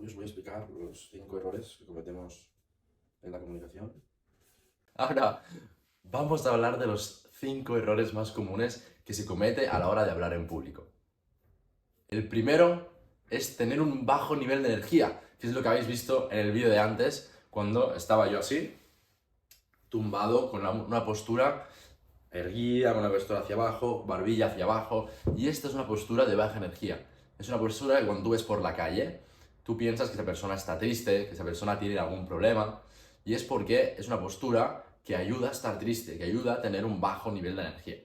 Hoy os voy a explicar los 5 errores que cometemos en la comunicación. Ahora vamos a hablar de los 5 errores más comunes que se comete a la hora de hablar en público. El primero es tener un bajo nivel de energía, que es lo que habéis visto en el vídeo de antes, cuando estaba yo así, tumbado, con una postura erguida, con la postura hacia abajo, barbilla hacia abajo, y esta es una postura de baja energía. Es una postura que cuando tú ves por la calle, tú piensas que esa persona está triste, que esa persona tiene algún problema, y es porque es una postura que ayuda a estar triste, que ayuda a tener un bajo nivel de energía.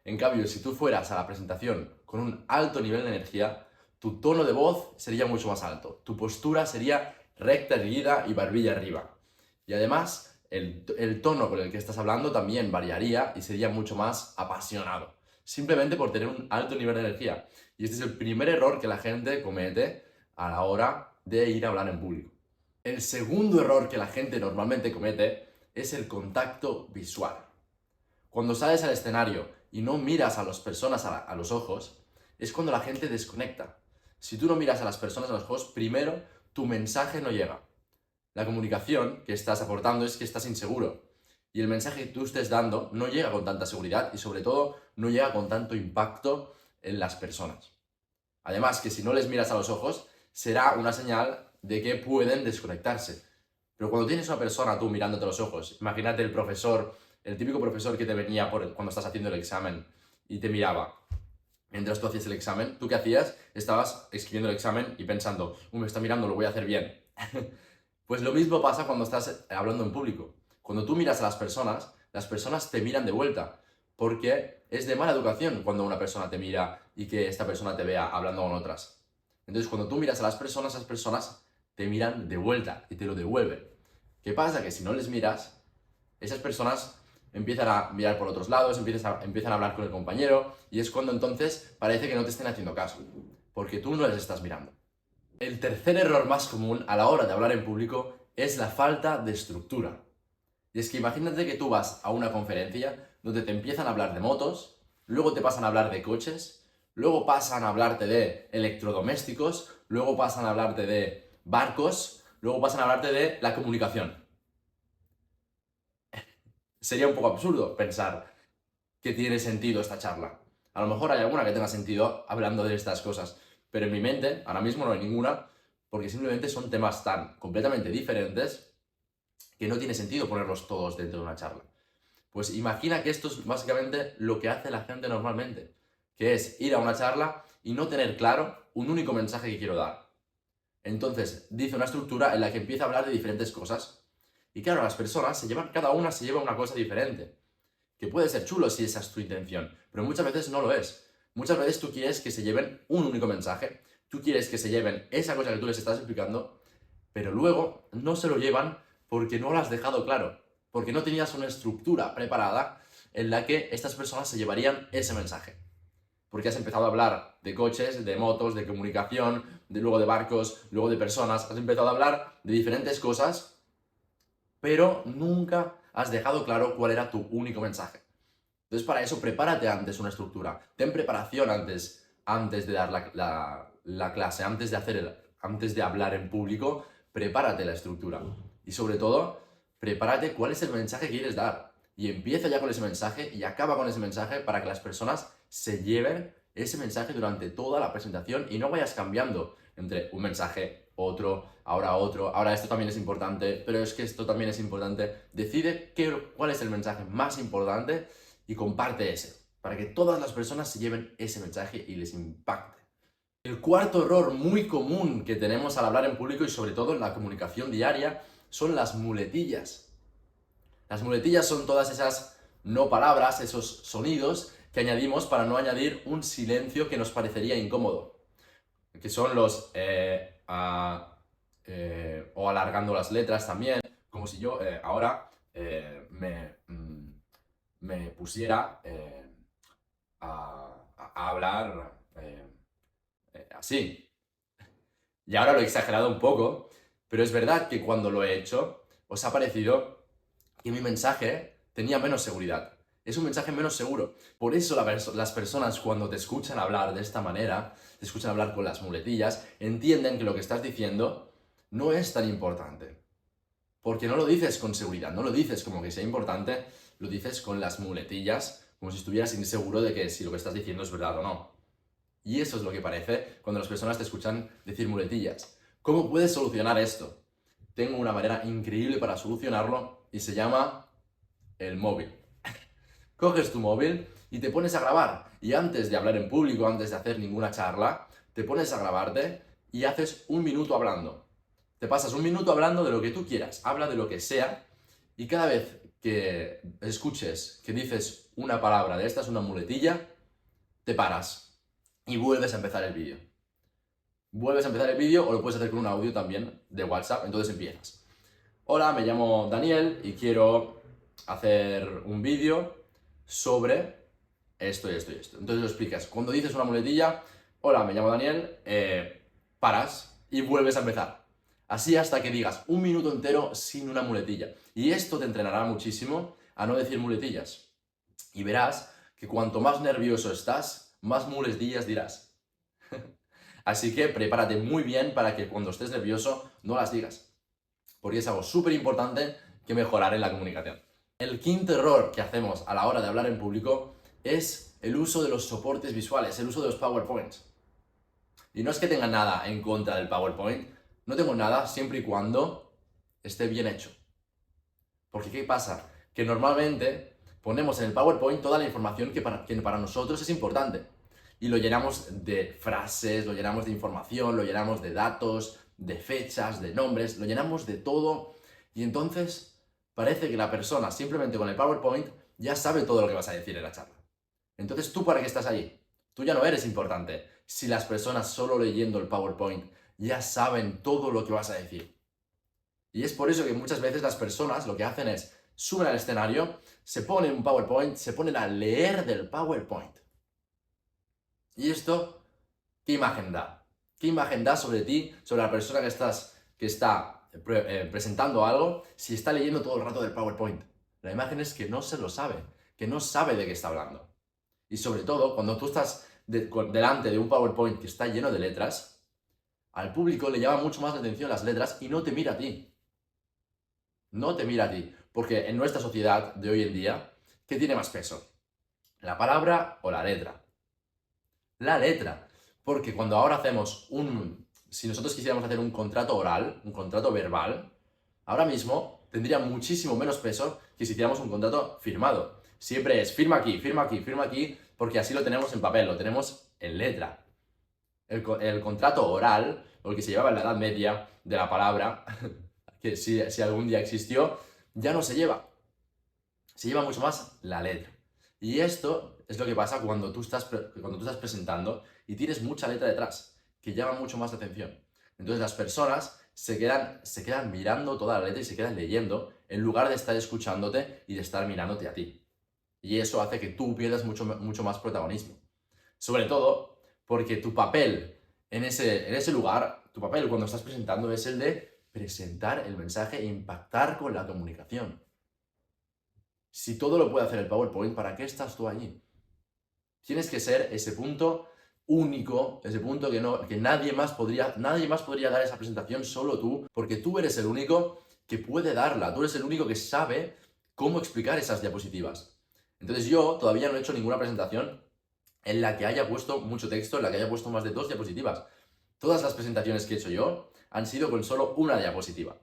En cambio, si tú fueras a la presentación con un alto nivel de energía, tu tono de voz sería mucho más alto, tu postura sería recta, erguida y barbilla arriba. Y además, el tono con el que estás hablando también variaría y sería mucho más apasionado, simplemente por tener un alto nivel de energía. Y este es el primer error que la gente comete a la hora de ir a hablar en público. El segundo error que la gente normalmente comete es el contacto visual. Cuando sales al escenario y no miras a las personas a los ojos, es cuando la gente desconecta. Si tú no miras a las personas a los ojos, primero tu mensaje no llega. La comunicación que estás aportando es que estás inseguro. Y el mensaje que tú estés dando no llega con tanta seguridad y sobre todo no llega con tanto impacto en las personas. Además, que si no les miras a los ojos, será una señal de que pueden desconectarse. Pero cuando tienes a una persona tú mirándote a los ojos, imagínate el profesor, el típico profesor que te venía cuando estás haciendo el examen y te miraba. Mientras tú hacías el examen, ¿tú qué hacías? Estabas escribiendo el examen y pensando, me está mirando, lo voy a hacer bien. Pues lo mismo pasa cuando estás hablando en público. Cuando tú miras a las personas te miran de vuelta. Porque es de mala educación cuando una persona te mira y que esta persona te vea hablando con otras. Entonces, cuando tú miras a las personas te miran de vuelta y te lo devuelven. ¿Qué pasa? Que si no les miras, esas personas empiezan a mirar por otros lados, empiezan a hablar con el compañero y es cuando entonces parece que no te estén haciendo caso, porque tú no les estás mirando. El tercer error más común a la hora de hablar en público es la falta de estructura. Y es que imagínate que tú vas a una conferencia donde te empiezan a hablar de motos, luego te pasan a hablar de coches, luego pasan a hablarte de electrodomésticos, luego pasan a hablarte de barcos, luego pasan a hablarte de la comunicación. Sería un poco absurdo pensar que tiene sentido esta charla. A lo mejor hay alguna que tenga sentido hablando de estas cosas, pero en mi mente ahora mismo no hay ninguna, porque simplemente son temas tan completamente diferentes que no tiene sentido ponerlos todos dentro de una charla. Pues imagina que esto es básicamente lo que hace la gente normalmente, que es ir a una charla y no tener claro un único mensaje que quiero dar. Entonces dice una estructura en la que empieza a hablar de diferentes cosas. Y claro, las personas cada una se lleva una cosa diferente. Que puede ser chulo si esa es tu intención, pero muchas veces no lo es. Muchas veces tú quieres que se lleven un único mensaje, tú quieres que se lleven esa cosa que tú les estás explicando, pero luego no se lo llevan porque no lo has dejado claro, porque no tenías una estructura preparada en la que estas personas se llevarían ese mensaje. Porque has empezado a hablar de coches, de motos, de comunicación, luego de barcos, luego de personas, has empezado a hablar de diferentes cosas, pero nunca has dejado claro cuál era tu único mensaje. Entonces, para eso, prepárate antes una estructura. Ten preparación antes de dar la clase, antes de hablar en público, prepárate la estructura. Y sobre todo, prepárate cuál es el mensaje que quieres dar. Y empieza ya con ese mensaje y acaba con ese mensaje para que las personas se lleven ese mensaje durante toda la presentación y no vayas cambiando entre un mensaje, otro, ahora esto también es importante, pero es que esto también es importante. Decide cuál es el mensaje más importante y comparte ese, para que todas las personas se lleven ese mensaje y les impacte. El cuarto error muy común que tenemos al hablar en público y sobre todo en la comunicación diaria son las muletillas. Las muletillas son todas esas no palabras, esos sonidos que añadimos para no añadir un silencio que nos parecería incómodo, que son los o alargando las letras también, como si yo ahora me pusiera a hablar así. Y ahora lo he exagerado un poco, pero es verdad que cuando lo he hecho, os ha parecido que mi mensaje tenía menos seguridad. Es un mensaje menos seguro. Por eso las personas cuando te escuchan hablar de esta manera, te escuchan hablar con las muletillas, entienden que lo que estás diciendo no es tan importante. Porque no lo dices con seguridad, no lo dices como que sea importante, lo dices con las muletillas, como si estuvieras inseguro de que si lo que estás diciendo es verdad o no. Y eso es lo que parece cuando las personas te escuchan decir muletillas. ¿Cómo puedes solucionar esto? Tengo una manera increíble para solucionarlo y se llama el móvil. Coges tu móvil y te pones a grabar. Y antes de hablar en público, antes de hacer ninguna charla, te pones a grabarte y haces 1 minuto hablando. Te pasas 1 minuto hablando de lo que tú quieras, habla de lo que sea, y cada vez que escuches que dices una palabra de esta es una muletilla, te paras y vuelves a empezar el vídeo. Vuelves a empezar el vídeo o lo puedes hacer con un audio también de WhatsApp, entonces empiezas. Hola, me llamo Daniel y quiero hacer un vídeo sobre esto y esto y esto. Entonces lo explicas. Cuando dices una muletilla, hola, me llamo Daniel, paras y vuelves a empezar. Así hasta que digas 1 minuto entero sin una muletilla. Y esto te entrenará muchísimo a no decir muletillas. Y verás que cuanto más nervioso estás, más muletillas dirás. Así que prepárate muy bien para que cuando estés nervioso no las digas. Porque es algo súper importante que mejorar en la comunicación. El quinto error que hacemos a la hora de hablar en público es el uso de los soportes visuales, el uso de los PowerPoints. Y no es que tenga nada en contra del PowerPoint, no tengo nada siempre y cuando esté bien hecho. Porque ¿qué pasa? Que normalmente ponemos en el PowerPoint toda la información que para nosotros es importante. Y lo llenamos de frases, lo llenamos de información, lo llenamos de datos, de fechas, de nombres, lo llenamos de todo. Y entonces parece que la persona simplemente con el PowerPoint ya sabe todo lo que vas a decir en la charla. Entonces, ¿tú para qué estás allí? Tú ya no eres importante si las personas solo leyendo el PowerPoint ya saben todo lo que vas a decir. Y es por eso que muchas veces las personas lo que hacen es suben al escenario, se ponen un PowerPoint, se ponen a leer del PowerPoint. ¿Y esto qué imagen da? ¿Qué imagen da sobre ti, sobre la persona que está presentando algo, si está leyendo todo el rato del PowerPoint? La imagen es que no se lo sabe, que no sabe de qué está hablando. Y sobre todo, cuando tú estás delante de un PowerPoint que está lleno de letras, al público le llama mucho más la atención las letras y no te mira a ti. No te mira a ti. Porque en nuestra sociedad de hoy en día, ¿qué tiene más peso? ¿La palabra o la letra? La letra. Porque cuando ahora hacemos si nosotros quisiéramos hacer un contrato oral, un contrato verbal, ahora mismo tendría muchísimo menos peso que si hiciéramos un contrato firmado. Siempre es firma aquí, firma aquí, firma aquí, porque así lo tenemos en papel, lo tenemos en letra. El contrato oral, o el que se llevaba en la Edad Media de la palabra, que si algún día existió, ya no se lleva. Se lleva mucho más la letra. Y esto es lo que pasa cuando tú estás presentando y tienes mucha letra detrás, que llama mucho más la atención. Entonces las personas se quedan mirando toda la letra y se quedan leyendo en lugar de estar escuchándote y de estar mirándote a ti. Y eso hace que tú pierdas mucho más protagonismo. Sobre todo porque tu papel en ese lugar, tu papel cuando estás presentando es el de presentar el mensaje e impactar con la comunicación. Si todo lo puede hacer el PowerPoint, ¿para qué estás tú allí? Tienes que ser ese punto único, ese punto que nadie más podría dar esa presentación, solo tú, porque tú eres el único que puede darla, tú eres el único que sabe cómo explicar esas diapositivas. Entonces yo todavía no he hecho ninguna presentación en la que haya puesto mucho texto, en la que haya puesto más de 2 diapositivas. Todas las presentaciones que he hecho yo han sido con solo una diapositiva.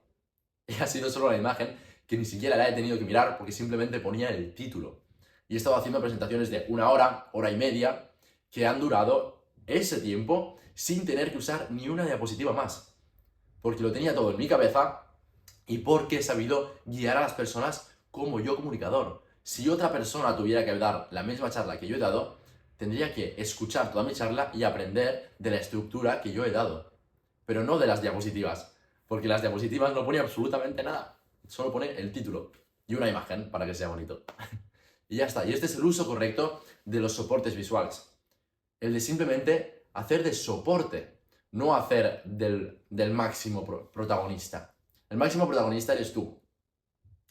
Y ha sido solo la imagen que ni siquiera la he tenido que mirar porque simplemente ponía el título. Y he estado haciendo presentaciones de 1 hora, hora y media, que han durado ese tiempo sin tener que usar ni una diapositiva más. Porque lo tenía todo en mi cabeza y porque he sabido guiar a las personas como yo comunicador. Si otra persona tuviera que dar la misma charla que yo he dado, tendría que escuchar toda mi charla y aprender de la estructura que yo he dado. Pero no de las diapositivas, porque las diapositivas no pone absolutamente nada. Solo pone el título y una imagen para que sea bonito. Y ya está. Y este es el uso correcto de los soportes visuales. El de simplemente hacer de soporte, no hacer del máximo protagonista. El máximo protagonista eres tú.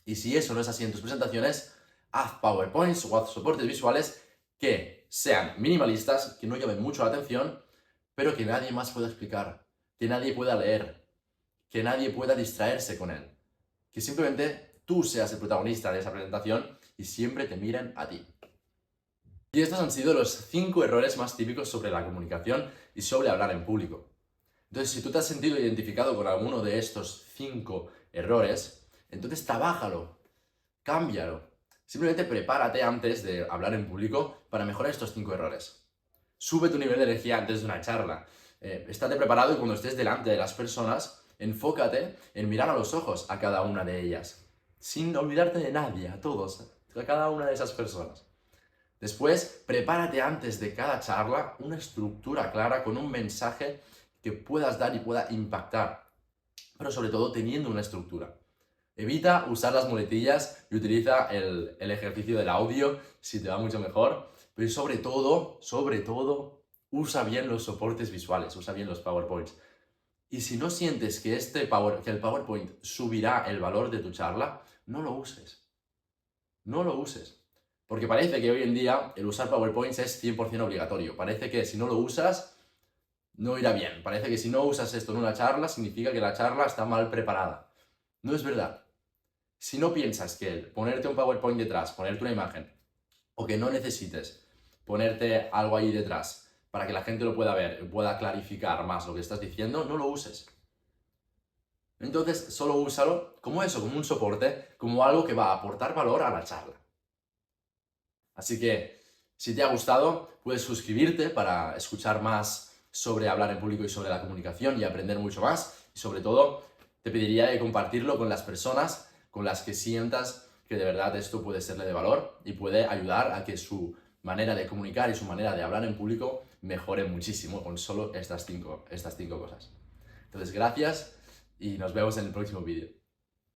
Y si eso no es así en tus presentaciones, haz PowerPoints o haz soportes visuales que sean minimalistas, que no llamen mucho la atención, pero que nadie más pueda explicar, que nadie pueda leer, que nadie pueda distraerse con él. Que simplemente tú seas el protagonista de esa presentación y siempre te miren a ti. Y estos han sido los 5 errores más típicos sobre la comunicación y sobre hablar en público. Entonces, si tú te has sentido identificado con alguno de estos 5 errores, entonces trabájalo, cámbialo. Simplemente prepárate antes de hablar en público para mejorar estos 5 errores. Sube tu nivel de energía antes de una charla. Estate preparado y cuando estés delante de las personas, enfócate en mirar a los ojos a cada una de ellas. Sin olvidarte de nadie, a todos, a cada una de esas personas. Después, prepárate antes de cada charla una estructura clara con un mensaje que puedas dar y pueda impactar. Pero sobre todo teniendo una estructura. Evita usar las muletillas y utiliza el ejercicio del audio si te va mucho mejor. Pero sobre todo, usa bien los soportes visuales, usa bien los PowerPoints. Y si no sientes que el PowerPoint subirá el valor de tu charla, no lo uses. No lo uses. Porque parece que hoy en día el usar PowerPoints es 100% obligatorio. Parece que si no lo usas, no irá bien. Parece que si no usas esto en una charla, significa que la charla está mal preparada. No es verdad. Si no piensas que el ponerte un PowerPoint detrás, ponerte una imagen, o que no necesites ponerte algo ahí detrás para que la gente lo pueda ver y pueda clarificar más lo que estás diciendo, no lo uses. Entonces, solo úsalo como eso, como un soporte, como algo que va a aportar valor a la charla. Así que, si te ha gustado, puedes suscribirte para escuchar más sobre hablar en público y sobre la comunicación y aprender mucho más. Y sobre todo, te pediría de compartirlo con las personas con las que sientas que de verdad esto puede serle de valor y puede ayudar a que su manera de comunicar y su manera de hablar en público mejore muchísimo con solo estas cinco cosas. Entonces, gracias y nos vemos en el próximo vídeo.